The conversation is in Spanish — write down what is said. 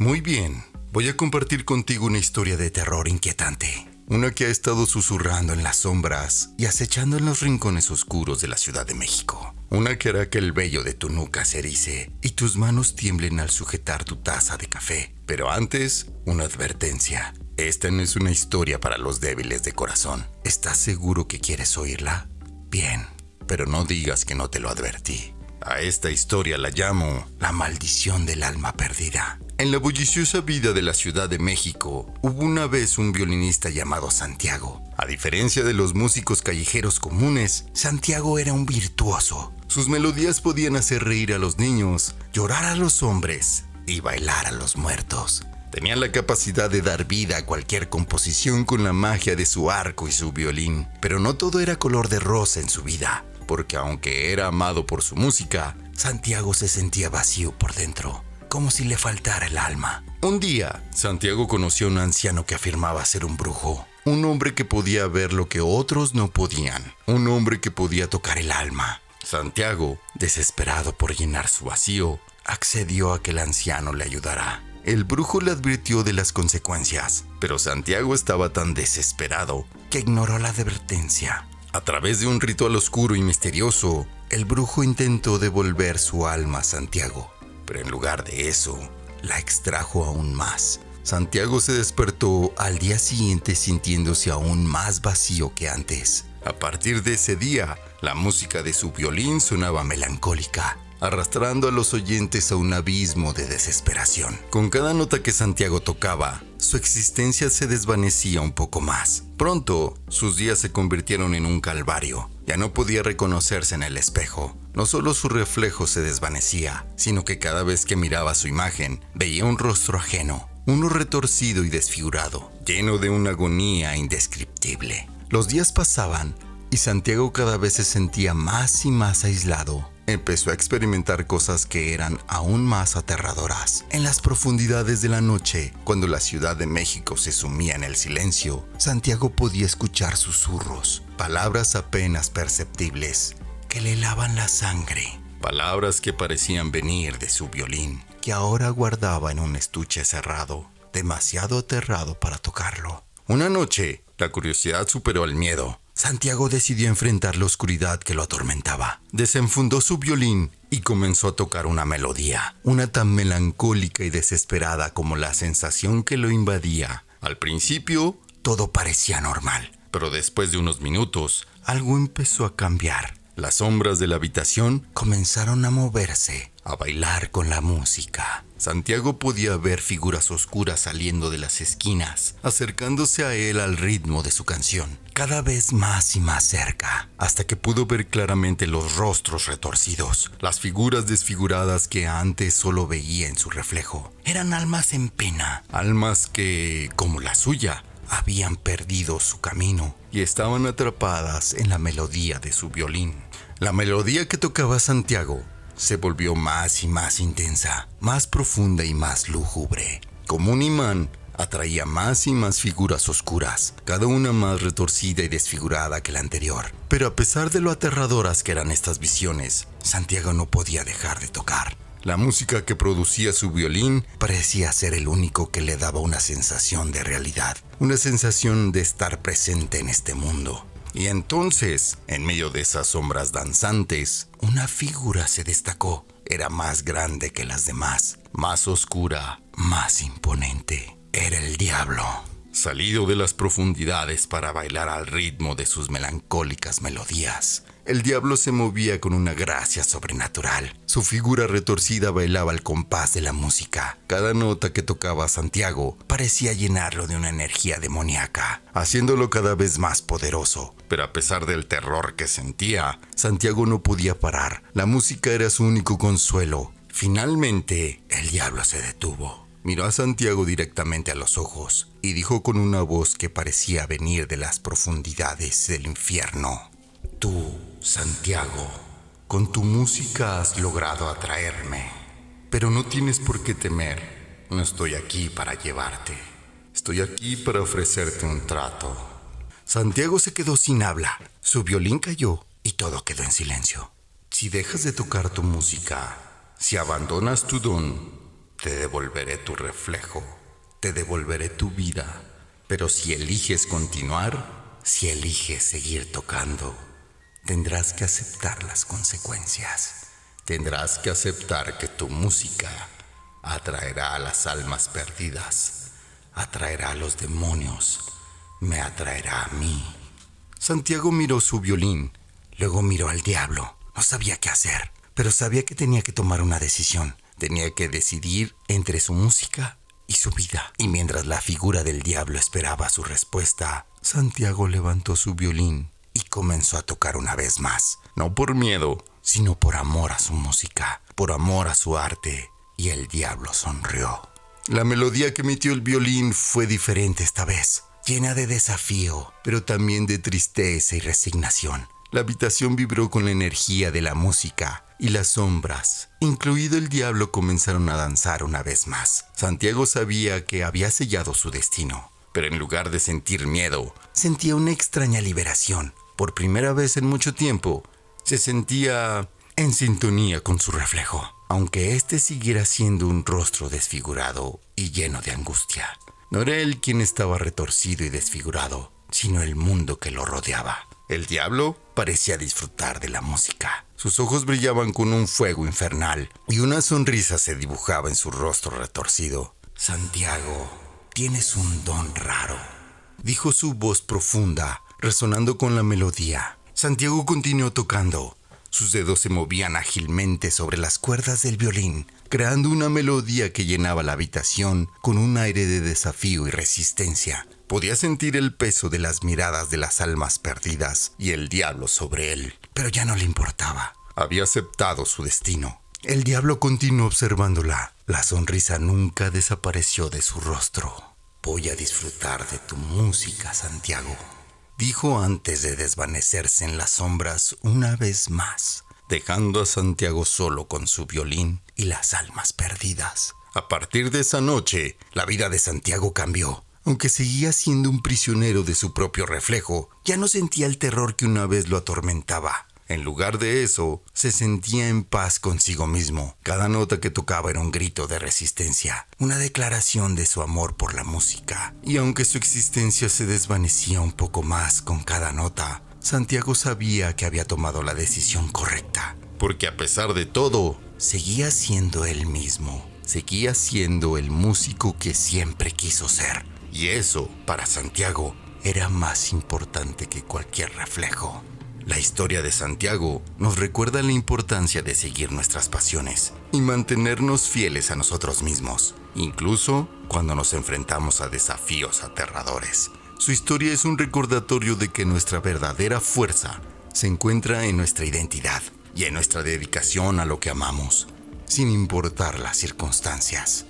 Muy bien, voy a compartir contigo una historia de terror inquietante. Una que ha estado susurrando en las sombras y acechando en los rincones oscuros de la Ciudad de México. Una que hará que el vello de tu nuca se erice y tus manos tiemblen al sujetar tu taza de café. Pero antes, una advertencia. Esta no es una historia para los débiles de corazón. ¿Estás seguro que quieres oírla? Bien, pero no digas que no te lo advertí. A esta historia la llamo La maldición del alma perdida. En la bulliciosa vida de la Ciudad de México, hubo una vez un violinista llamado Santiago. A diferencia de los músicos callejeros comunes, Santiago era un virtuoso. Sus melodías podían hacer reír a los niños, llorar a los hombres y bailar a los muertos. Tenía la capacidad de dar vida a cualquier composición con la magia de su arco y su violín. Pero no todo era color de rosa en su vida, porque aunque era amado por su música, Santiago se sentía vacío por dentro, como si le faltara el alma. Un día, Santiago conoció a un anciano que afirmaba ser un brujo. Un hombre que podía ver lo que otros no podían. Un hombre que podía tocar el alma. Santiago, desesperado por llenar su vacío, accedió a que el anciano le ayudara. El brujo le advirtió de las consecuencias, pero Santiago estaba tan desesperado que ignoró la advertencia. A través de un ritual oscuro y misterioso, el brujo intentó devolver su alma a Santiago, pero en lugar de eso, la extrajo aún más. Santiago se despertó al día siguiente sintiéndose aún más vacío que antes. A partir de ese día, la música de su violín sonaba melancólica, arrastrando a los oyentes a un abismo de desesperación. Con cada nota que Santiago tocaba, su existencia se desvanecía un poco más. Pronto, sus días se convirtieron en un calvario. Ya no podía reconocerse en el espejo. No solo su reflejo se desvanecía, sino que cada vez que miraba su imagen, veía un rostro ajeno, uno retorcido y desfigurado, lleno de una agonía indescriptible. Los días pasaban y Santiago cada vez se sentía más y más aislado. Empezó a experimentar cosas que eran aún más aterradoras. En las profundidades de la noche, cuando la Ciudad de México se sumía en el silencio, Santiago podía escuchar susurros, palabras apenas perceptibles, que le helaban la sangre. Palabras que parecían venir de su violín, que ahora guardaba en un estuche cerrado, demasiado aterrado para tocarlo. Una noche, la curiosidad superó al miedo. Santiago decidió enfrentar la oscuridad que lo atormentaba. Desenfundó su violín y comenzó a tocar una melodía, una tan melancólica y desesperada como la sensación que lo invadía. Al principio, todo parecía normal, pero después de unos minutos, algo empezó a cambiar. Las sombras de la habitación comenzaron a moverse, a bailar con la música. Santiago podía ver figuras oscuras saliendo de las esquinas, acercándose a él al ritmo de su canción, cada vez más y más cerca, hasta que pudo ver claramente los rostros retorcidos, las figuras desfiguradas que antes solo veía en su reflejo. Eran almas en pena, almas que, como la suya, habían perdido su camino y estaban atrapadas en la melodía de su violín. La melodía que tocaba Santiago se volvió más y más intensa, más profunda y más lúgubre. Como un imán, atraía más y más figuras oscuras, cada una más retorcida y desfigurada que la anterior. Pero a pesar de lo aterradoras que eran estas visiones, Santiago no podía dejar de tocar. La música que producía su violín parecía ser el único que le daba una sensación de realidad, una sensación de estar presente en este mundo. Y entonces, en medio de esas sombras danzantes, una figura se destacó. Era más grande que las demás, más oscura, más imponente. Era el diablo, salido de las profundidades para bailar al ritmo de sus melancólicas melodías. El diablo se movía con una gracia sobrenatural. Su figura retorcida bailaba al compás de la música. Cada nota que tocaba Santiago parecía llenarlo de una energía demoníaca, haciéndolo cada vez más poderoso. Pero a pesar del terror que sentía, Santiago no podía parar. La música era su único consuelo. Finalmente, el diablo se detuvo. Miró a Santiago directamente a los ojos y dijo con una voz que parecía venir de las profundidades del infierno: Tú, Santiago, con tu música has logrado atraerme, pero no tienes por qué temer. No estoy aquí para llevarte. Estoy aquí para ofrecerte un trato. Santiago se quedó sin habla. Su violín cayó y todo quedó en silencio. Si dejas de tocar tu música, si abandonas tu don, Te devolveré tu reflejo, te devolveré tu vida, pero si eliges continuar, si eliges seguir tocando, tendrás que aceptar las consecuencias. Tendrás que aceptar que tu música atraerá a las almas perdidas, atraerá a los demonios, me atraerá a mí. Santiago miró su violín, luego miró al diablo. No sabía qué hacer, pero sabía que tenía que tomar una decisión. Tenía que decidir entre su música y su vida. Y mientras la figura del diablo esperaba su respuesta, Santiago levantó su violín y comenzó a tocar una vez más. No por miedo, sino por amor a su música, por amor a su arte. Y el diablo sonrió. La melodía que emitió el violín fue diferente esta vez, llena de desafío, pero también de tristeza y resignación. La habitación vibró con la energía de la música y las sombras, incluido el diablo, comenzaron a danzar una vez más. Santiago sabía que había sellado su destino, pero en lugar de sentir miedo, sentía una extraña liberación. Por primera vez en mucho tiempo, se sentía en sintonía con su reflejo, aunque éste siguiera siendo un rostro desfigurado y lleno de angustia. No era él quien estaba retorcido y desfigurado, sino el mundo que lo rodeaba. El diablo parecía disfrutar de la música. Sus ojos brillaban con un fuego infernal y una sonrisa se dibujaba en su rostro retorcido. Santiago, tienes un don raro, dijo su voz profunda, resonando con la melodía. Santiago continuó tocando. Sus dedos se movían ágilmente sobre las cuerdas del violín, creando una melodía que llenaba la habitación con un aire de desafío y resistencia. Podía sentir el peso de las miradas de las almas perdidas y el diablo sobre él, pero ya no le importaba. Había aceptado su destino. El diablo continuó observándola. La sonrisa nunca desapareció de su rostro. Voy a disfrutar de tu música, Santiago, dijo antes de desvanecerse en las sombras una vez más, dejando a Santiago solo con su violín y las almas perdidas. A partir de esa noche, la vida de Santiago cambió. Aunque seguía siendo un prisionero de su propio reflejo, ya no sentía el terror que una vez lo atormentaba. En lugar de eso, se sentía en paz consigo mismo. Cada nota que tocaba era un grito de resistencia, una declaración de su amor por la música. Y aunque su existencia se desvanecía un poco más con cada nota, Santiago sabía que había tomado la decisión correcta. Porque a pesar de todo, seguía siendo él mismo. Seguía siendo el músico que siempre quiso ser. Y eso, para Santiago, era más importante que cualquier reflejo. La historia de Santiago nos recuerda la importancia de seguir nuestras pasiones y mantenernos fieles a nosotros mismos, incluso cuando nos enfrentamos a desafíos aterradores. Su historia es un recordatorio de que nuestra verdadera fuerza se encuentra en nuestra identidad y en nuestra dedicación a lo que amamos, sin importar las circunstancias.